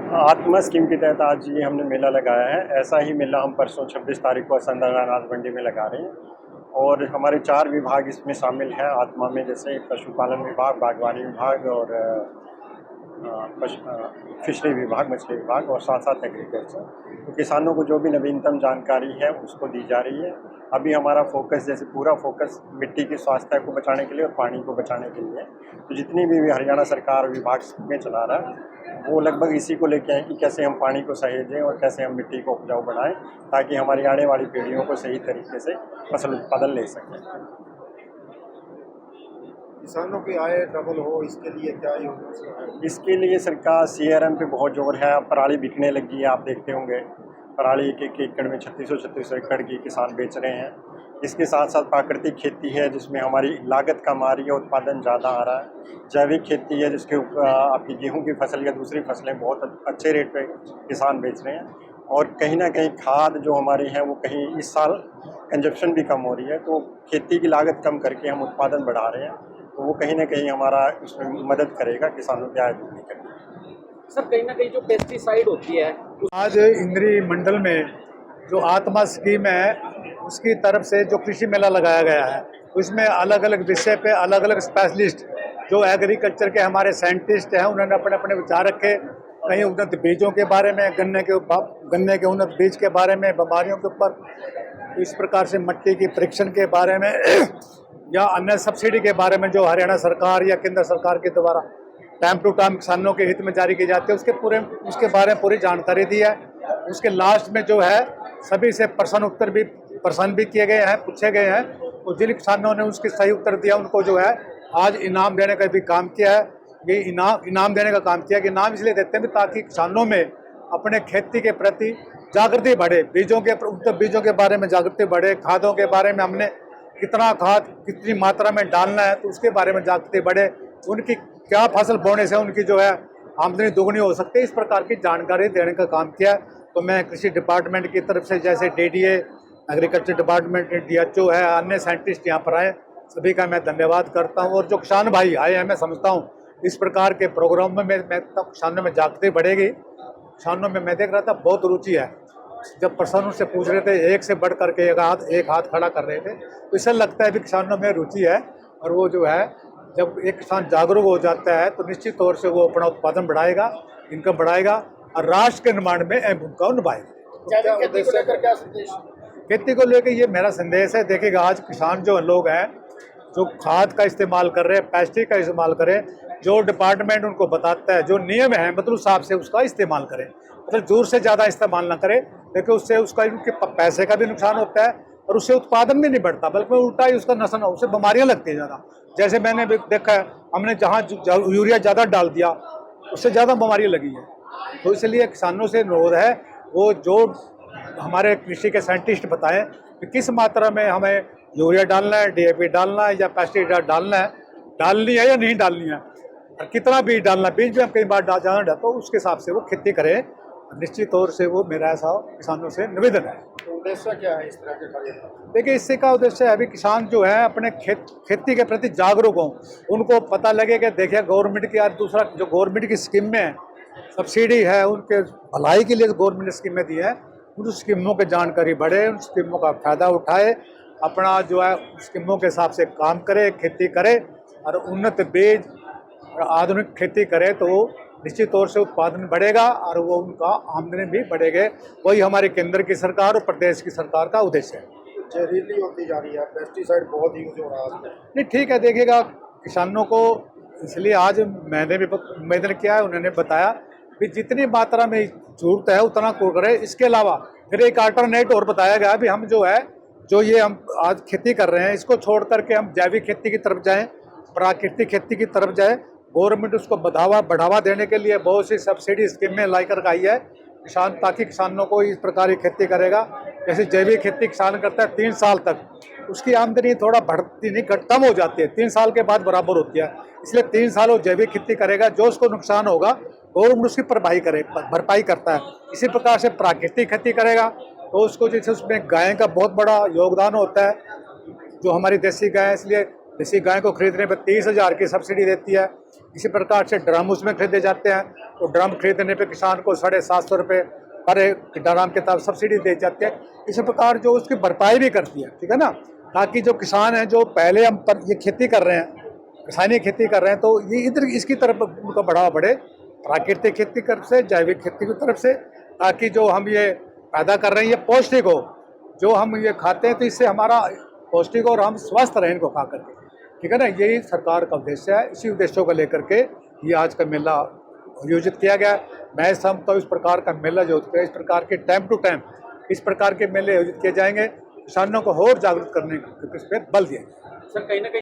आत्मा स्कीम के तहत आज ये हमने मेला लगाया है। ऐसा ही मेला हम परसों 26 तारीख को असंदर अनाज मंडी में लगा रहे हैं और हमारे 4 विभाग इसमें शामिल हैं आत्मा में, जैसे पशुपालन विभाग, बागवानी विभाग और फिशरी विभाग, मछली विभाग और साथ साथ एग्रीकल्चर। तो किसानों को जो भी नवीनतम जानकारी है उसको दी जा रही है। अभी हमारा फोकस, जैसे पूरा फोकस मिट्टी की स्वास्थ्य को बचाने के लिए और पानी को बचाने के लिए, तो जितनी भी हरियाणा सरकार विभाग में चला रहा है वो लगभग इसी को लेके हैं कि कैसे हम पानी को सहेजें और कैसे हम मिट्टी को उपजाऊ बनाएं ताकि हमारी आने वाली पीढ़ियों को सही तरीके से फसल उत्पादन ले सकें। किसानों की आय डबल हो, इसके लिए क्या योजना है? इसके लिए सरकार CRM पे बहुत जोर है। अब पराली बिकने लगी है, आप देखते होंगे पराली एक एकड़ में 3600 एकड़ की किसान बेच रहे हैं। इसके साथ साथ प्राकृतिक खेती है जिसमें हमारी लागत कम आ रही है, उत्पादन ज़्यादा आ रहा है। जैविक खेती है जिसके आपकी गेहूं की फसल या दूसरी फसलें बहुत अच्छे रेट पे किसान बेच रहे हैं। और कहीं ना कहीं खाद जो हमारी है वो कहीं इस साल कंजप्शन भी कम हो रही है, तो खेती की लागत कम करके हम उत्पादन बढ़ा रहे हैं, तो वो कहीं ना कहीं हमारा उसमें मदद करेगा किसानों की आय दोगुनी करने में। सर कहीं ना कहीं जो पेस्टिसाइड होती है आज इंद्री मंडल में जो आत्मा स्कीम है उसकी तरफ से जो कृषि मेला लगाया गया है, उसमें अलग अलग विषय पे अलग अलग स्पेशलिस्ट जो एग्रीकल्चर के हमारे साइंटिस्ट हैं उन्होंने अपने अपने विचार रखे। कहीं उन्नत बीजों के बारे में, गन्ने के उन्नत बीज के बारे में, बीमारियों के ऊपर, इस प्रकार से मिट्टी की परीक्षण के बारे में या अन्य सब्सिडी के बारे में जो हरियाणा सरकार या केंद्र सरकार के द्वारा टाइम टू टाइम किसानों के हित में जारी की जाती है उसके बारे में पूरी जानकारी दी है। उसके लास्ट में जो है सभी से प्रश्न भी किए गए हैं, पूछे गए हैं, और जिन किसानों ने उसके सही उत्तर दिया उनको जो है आज इनाम देने का भी काम किया है। ये इनाम देने का काम किया कि इनाम इसलिए देते हैं ताकि किसानों में अपने खेती के प्रति जागृति बढ़े, उन्नत बीजों के बारे में जागृति बढ़े, खादों के बारे में हमने कितना खाद कितनी मात्रा में डालना है तो उसके बारे में जागृति बढ़े, उनकी क्या फसल बोने से उनकी जो है आमदनी दोगुनी हो सकती है, इस प्रकार की जानकारी देने का काम किया। तो मैं कृषि डिपार्टमेंट की तरफ से जैसे DDA, एग्रीकल्चर डिपार्टमेंट, DHO है, अन्य साइंटिस्ट यहाँ पर आए, सभी का मैं धन्यवाद करता हूँ। और जो किसान भाई आए हैं, मैं समझता हूँ इस प्रकार के प्रोग्राम में मैं किसानों में जागृति बढ़ेगी। किसानों में मैं देख रहा था बहुत रुचि है। जब प्रश्न से पूछ रहे थे एक से बढ़ करके एक हाथ खड़ा कर रहे थे, तो इससे लगता है कि किसानों में रुचि है। और वो जो है जब एक किसान जागरूक हो जाता है तो निश्चित तौर से वो अपना उत्पादन बढ़ाएगा, इनकम बढ़ाएगा और राष्ट्र के निर्माण में अहम भूमिका निभाएगा। खेती को लेकर क्या संदेश? खेती को लेकर ये मेरा संदेश है, देखिएगा आज किसान जो लोग हैं जो खाद का इस्तेमाल कर रहे हैं, पेस्टिसाइड का इस्तेमाल करें, जो डिपार्टमेंट उनको बताता है, जो नियम है मतलब हिसाब से उसका इस्तेमाल करें, मतलब जोर से ज़्यादा इस्तेमाल ना करें, क्योंकि उससे उसका उनके पैसे का भी नुकसान होता है और उससे उत्पादन भी नहीं बढ़ता, बल्कि उल्टा ही उसका नुकसान, उससे बीमारियाँ लगती है ज़्यादा। जैसे मैंने भी देखा है, हमने जहाँ यूरिया ज़्यादा डाल दिया उससे ज़्यादा बीमारियाँ लगी है। तो इसलिए किसानों से अनुरोध है वो जो हमारे कृषि के साइंटिस्ट बताएं कि किस मात्रा में हमें यूरिया डालना है, DAP डालना है या पेस्टिसाइड डालनी है या नहीं डालनी है, और कितना बीज डालना है, बीज भी हम कई बार ज़्यादा डालते, तो उसके हिसाब से वो खेती करें। निश्चित तौर से वो मेरा ऐसा किसानों से निवेदन है। तो उद्देश्य क्या है इस तरह के कार्य का? देखिए इससे का उद्देश्य है अभी किसान जो है अपने खेती के प्रति जागरूक हों, उनको पता लगे कि देखिए गवर्नमेंट की आज दूसरा जो गवर्नमेंट की स्कीम में सब्सिडी है, उनके भलाई के लिए गवर्नमेंट ने स्कीमें दी है, उन स्कीमों की जानकारी बढ़े, उन स्कीमों का फायदा उठाए, अपना जो है स्कीमों के हिसाब से काम करे, खेती करे और उन्नत बीज और आधुनिक खेती करे तो निश्चित तौर से उत्पादन बढ़ेगा और वो उनका आमदनी भी बढ़ेगी। वही हमारे केंद्र की सरकार और प्रदेश की सरकार का उद्देश्य है। जहरीली होती जा रही है, पेस्टिसाइड बहुत यूज हो रहा है। नहीं ठीक है, देखिएगा किसानों को इसलिए आज मैंने भी निवेदन किया है, उन्होंने बताया कि जितनी मात्रा में जरूरत है उतना को करें। इसके अलावा फिर एक अल्टरनेट और बताया गया भी हम जो है जो ये हम आज खेती कर रहे हैं इसको छोड़ करके हम जैविक खेती की तरफ जाएं, प्राकृतिक खेती की तरफ जाएं। गवर्नमेंट उसको बढ़ावा देने के लिए बहुत सी सब्सिडी स्कीमें ला कर आई है किसान, ताकि किसानों को इस प्रकार की खेती करेगा। जैसे जैविक खेती किसान करता है 3 साल तक, उसकी आमदनी थोड़ा बढ़ती नहीं कम हो जाती है, 3 साल के बाद बराबर होती है। इसलिए 3 साल वो जैविक खेती करेगा, जो उसको नुकसान होगा गवर्नमेंट उसकी भरपाई करता है। इसी प्रकार से प्राकृतिक खेती करेगा तो उसको जैसे उसमें गाय का बहुत बड़ा योगदान होता है, जो हमारी देसी गाय है, इसलिए जैसे गाय को खरीदने पर 30,000 की सब्सिडी देती है, इसी प्रकार से ड्रम उसमें खरीदे जाते हैं, तो ड्रम खरीदने पे किसान को 750 रुपये पर एक ड्रम के तहत सब्सिडी दी जाती है। इसी प्रकार जो उसकी भरपाई भी करती है, ठीक है ना, ताकि जो किसान हैं जो पहले हम पर ये खेती कर रहे हैं, रासायनिक खेती कर रहे हैं, तो ये इधर इसकी तरफ उनका बढ़ावा बढ़े, प्राकृतिक खेती की तरफ से, जैविक खेती की तरफ से, ताकि जो हम ये पैदा कर रहे हैं ये पौष्टिक हो, जो हम ये खाते हैं तो इससे हमारा पौष्टिक हो और हम स्वस्थ रहें इनको खा करके, ठीक है ना। यही सरकार का उद्देश्य है। इसी उद्देश्यों को लेकर के ये आज का मेला आयोजित किया गया। मैं समझता हूँ इस प्रकार का मेला जो होता है, इस प्रकार के टाइम टू टाइम इस प्रकार के मेले आयोजित किए जाएंगे, किसानों को और जागरूक करने के इस पर बल दिया जाए। सर कहीं ना कहीं